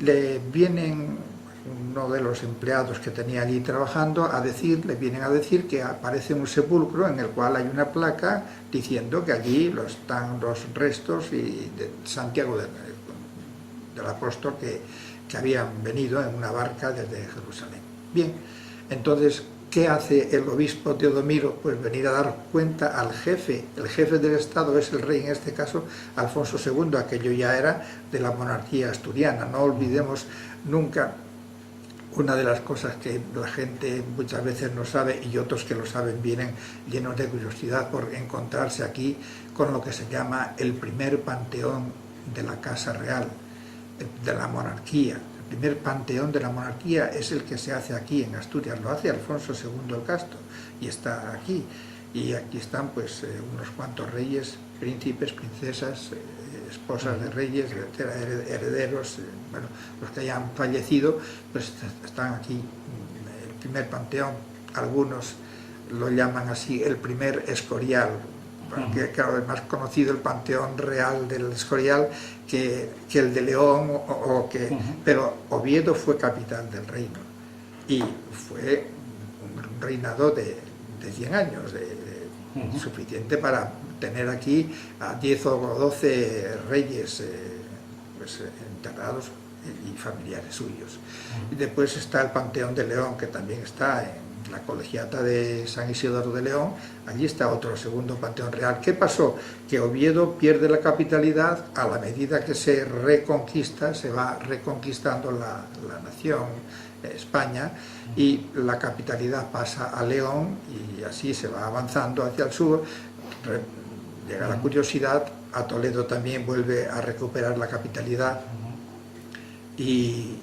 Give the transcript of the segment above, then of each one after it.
le vienen uno de los empleados que tenía allí trabajando le vienen a decir que aparece un sepulcro en el cual hay una placa diciendo que allí están los restos de Santiago del apóstol que habían venido en una barca desde Jerusalén. Bien, entonces, ¿qué hace el obispo Teodomiro? Pues venir a dar cuenta al jefe. El jefe del Estado es el rey, en este caso, Alfonso II, aquello ya era de la monarquía asturiana. No olvidemos nunca una de las cosas que la gente muchas veces no sabe, y otros que lo saben vienen llenos de curiosidad por encontrarse aquí con lo que se llama el primer panteón de la Casa Real, de la monarquía. El primer panteón de la monarquía es el que se hace aquí en Asturias, lo hace Alfonso II el Casto, y está aquí. Y aquí están pues unos cuantos reyes, príncipes, princesas, esposas de reyes, herederos, bueno, los que hayan fallecido, pues están aquí. El primer panteón, algunos lo llaman así el primer Escorial, porque claro, es más conocido el panteón real del Escorial que el de León, pero Oviedo fue capital del reino y fue un reinado de 100 años, suficiente para tener aquí a 10 o 12 reyes pues, enterrados y familiares suyos. Y después está el Panteón de León, que también está en la colegiata de San Isidoro de León. Allí está otro segundo panteón real. ¿Qué pasó? Que Oviedo pierde la capitalidad a la medida que se reconquista, se va reconquistando la nación, España, y la capitalidad pasa a León y así se va avanzando hacia el sur. Llega la curiosidad, a Toledo también vuelve a recuperar la capitalidad y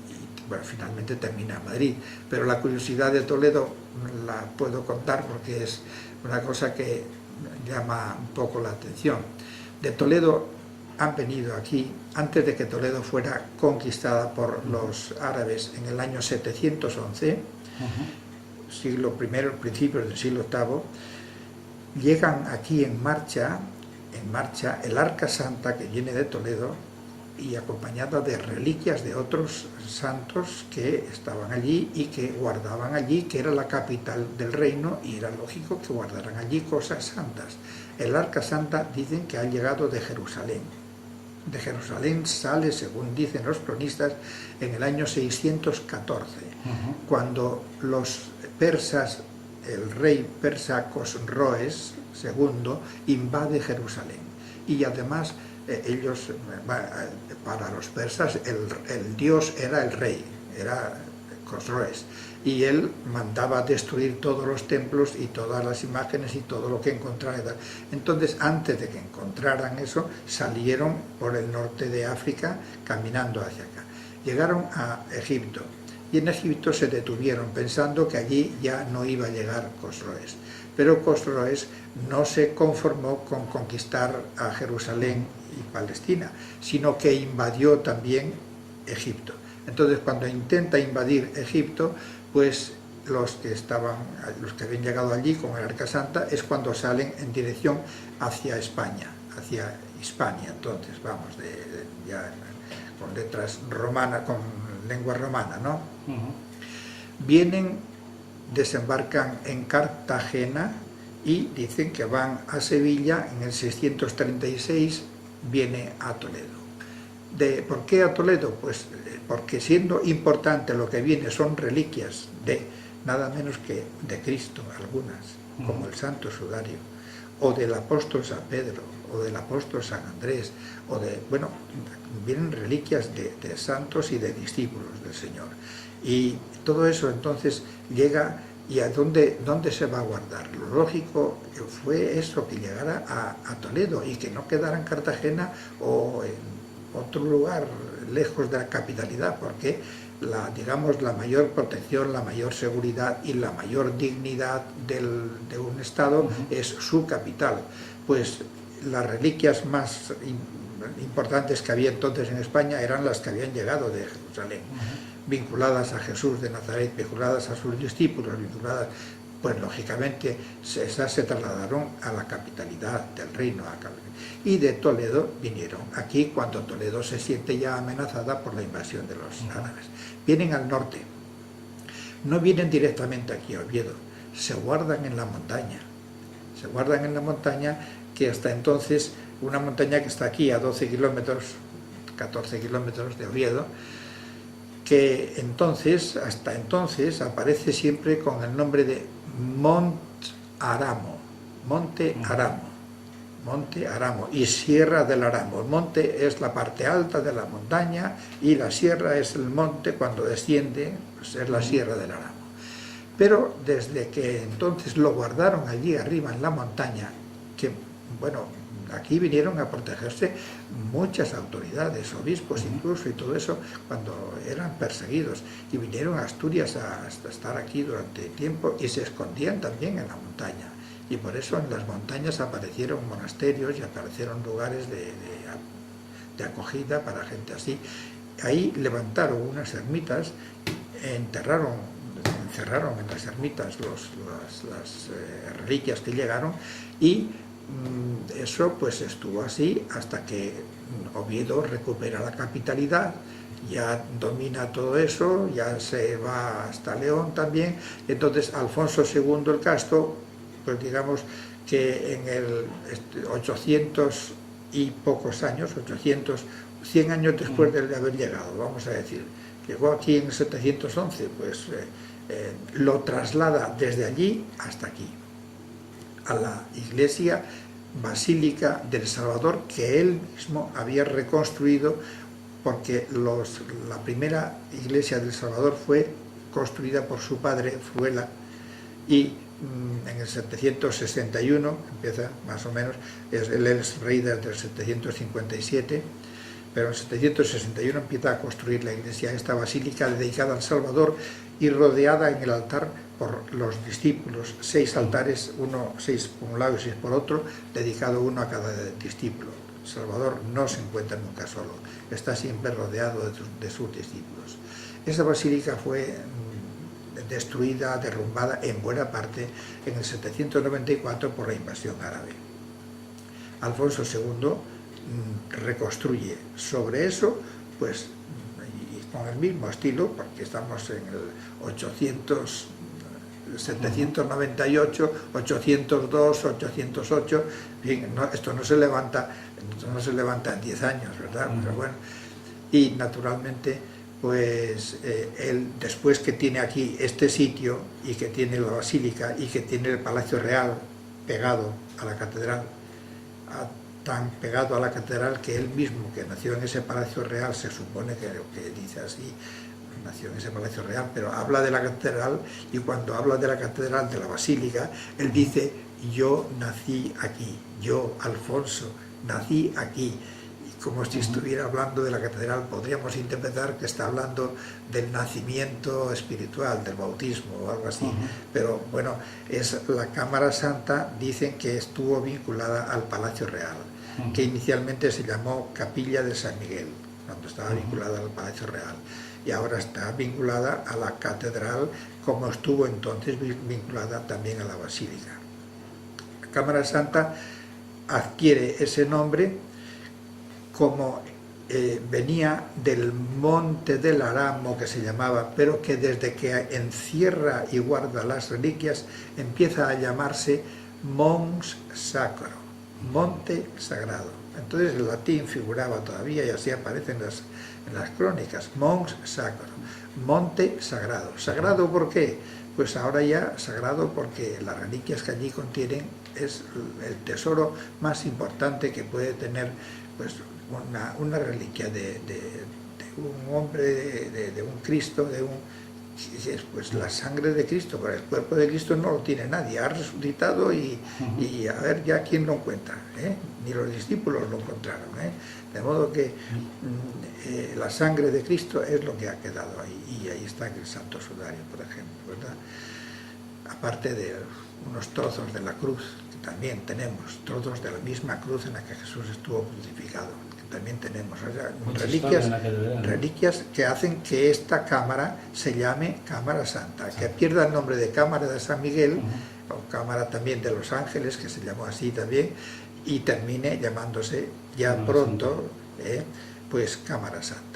bueno, finalmente termina en Madrid. Pero la curiosidad de Toledo la puedo contar porque es una cosa que llama un poco la atención. De Toledo han venido aquí, antes de que Toledo fuera conquistada por los árabes en el año 711, siglo I, principios del siglo VIII, llegan aquí en marcha el Arca Santa que viene de Toledo y acompañada de reliquias de otros santos que estaban allí y que guardaban allí, que era la capital del reino y era lógico que guardaran allí cosas santas. El Arca Santa dicen que ha llegado de Jerusalén. De Jerusalén sale, según dicen los cronistas, en el año 614, cuando los persas, el rey persa Cosroes II, invade Jerusalén. Y además ellos, para los persas, el dios era el rey, era Cosroes, y él mandaba destruir todos los templos y todas las imágenes y todo lo que encontraran. Entonces, antes de que encontraran eso, salieron por el norte de África caminando hacia acá. Llegaron a Egipto y en Egipto se detuvieron pensando que allí ya no iba a llegar Cosroes. Pero Cosroes no se conformó con conquistar a Jerusalén y Palestina, sino que invadió también Egipto. Entonces, cuando intenta invadir Egipto, pues los que habían llegado allí con el Arca Santa es cuando salen en dirección hacia España, hacia Hispania. Entonces, vamos, ya con letras romanas, con lengua romana, ¿no? Vienen, desembarcan en Cartagena y dicen que van a Sevilla. En el 636 viene a Toledo. ¿Por qué a Toledo? Pues porque siendo importante lo que viene son reliquias de nada menos que de Cristo, algunas, como el Santo Sudario, o del apóstol San Pedro, o del apóstol San Andrés, bueno, vienen reliquias de santos y de discípulos del Señor. Y todo eso entonces llega, ¿y a dónde se va a guardar? Lo lógico fue eso, que llegara a Toledo y que no quedara en Cartagena o en otro lugar lejos de la capitalidad, porque la mayor protección, la mayor seguridad y la mayor dignidad de un Estado es su capital. Pues las reliquias más importantes que había entonces en España eran las que habían llegado de Jerusalén, vinculadas a Jesús de Nazaret, vinculadas a sus discípulos, vinculadas pues lógicamente esas se trasladaron a la capitalidad del reino, y de Toledo vinieron aquí cuando Toledo se siente ya amenazada por la invasión de los árabes. Vienen al norte, no vienen directamente aquí a Oviedo, se guardan en la montaña, que hasta entonces, una montaña que está aquí a 12 kilómetros, 14 kilómetros de Oviedo, que entonces, hasta entonces, aparece siempre con el nombre de Monte Aramo y Sierra del Aramo. El monte es la parte alta de la montaña y la sierra es el monte, cuando desciende, pues es la Sierra del Aramo. Pero desde que entonces lo guardaron allí arriba en la montaña, que bueno, aquí vinieron a protegerse muchas autoridades, obispos incluso, y todo eso, cuando eran perseguidos, y vinieron a Asturias a estar aquí durante tiempo, y se escondían también en la montaña, y por eso en las montañas aparecieron monasterios y aparecieron lugares de acogida para gente así. Ahí levantaron unas ermitas, encerraron en las ermitas las reliquias que llegaron, y eso pues estuvo así hasta que Oviedo recupera la capitalidad, ya domina todo eso, ya se va hasta León también. Entonces Alfonso II el Casto, pues digamos que en el 800 y pocos años, 100 años después de haber llegado, vamos a decir, llegó aquí en 711, pues lo traslada desde allí hasta aquí, a la iglesia basílica del Salvador, que él mismo había reconstruido, porque la primera iglesia del Salvador fue construida por su padre Fruela, y en el 761 empieza más o menos, él es rey desde el 757, pero en 761 empieza a construir la iglesia, esta basílica dedicada al Salvador y rodeada en el altar por los discípulos, 6 altares, 6 por un lado y 6 por otro, dedicado uno a cada discípulo. Salvador no se encuentra nunca solo, está siempre rodeado de sus discípulos. Esa basílica fue destruida, derrumbada en buena parte en el 794 por la invasión árabe. Alfonso II reconstruye sobre eso, pues, y con el mismo estilo, porque estamos en el 798, 802, 808, bien, esto no se levanta en 10 años, ¿verdad? Pero bueno, y naturalmente, pues él, después que tiene aquí este sitio, y que tiene la basílica, y que tiene el Palacio Real pegado a la catedral, tan pegado a la catedral que él mismo, que nació en ese Palacio Real, se supone que dice así, nació en ese Palacio Real, pero habla de la catedral, y cuando habla de la catedral, de la basílica, él dice: yo nací aquí, yo, Alfonso, nací aquí. Y como si estuviera hablando de la catedral, podríamos interpretar que está hablando del nacimiento espiritual, del bautismo o algo así, pero bueno, es la Cámara Santa, dicen que estuvo vinculada al Palacio Real, que inicialmente se llamó Capilla de San Miguel, cuando estaba vinculada al Palacio Real, y ahora está vinculada a la catedral, como estuvo entonces vinculada también a la basílica. La Cámara Santa adquiere ese nombre como venía del Monte del Aramo, que se llamaba, pero que desde que encierra y guarda las reliquias empieza a llamarse Mons Sacro, Monte Sagrado. Entonces el latín figuraba todavía, y así aparece en las crónicas, Mons Sacro, Monte Sagrado. ¿Sagrado por qué? Pues ahora ya sagrado porque las reliquias que allí contienen es el tesoro más importante que puede tener, pues, una reliquia de un hombre, de un Cristo, pues la sangre de Cristo, pero el cuerpo de Cristo no lo tiene nadie, ha resucitado, y a ver ya quién lo encuentra, ni los discípulos lo encontraron, de modo que la sangre de Cristo es lo que ha quedado ahí, y ahí está el Santo Sudario, por ejemplo, ¿verdad? Aparte de unos trozos de la cruz, que también tenemos trozos de la misma cruz en la que Jesús estuvo crucificado, que también tenemos, o sea, Mucha historia en la catedral, ¿no? reliquias que hacen que esta cámara se llame Cámara Santa, que pierda el nombre de Cámara de San Miguel, o Cámara también de los Ángeles, que se llamó así también, y termine llamándose ya Cámara pronto, pues Cámara Santa.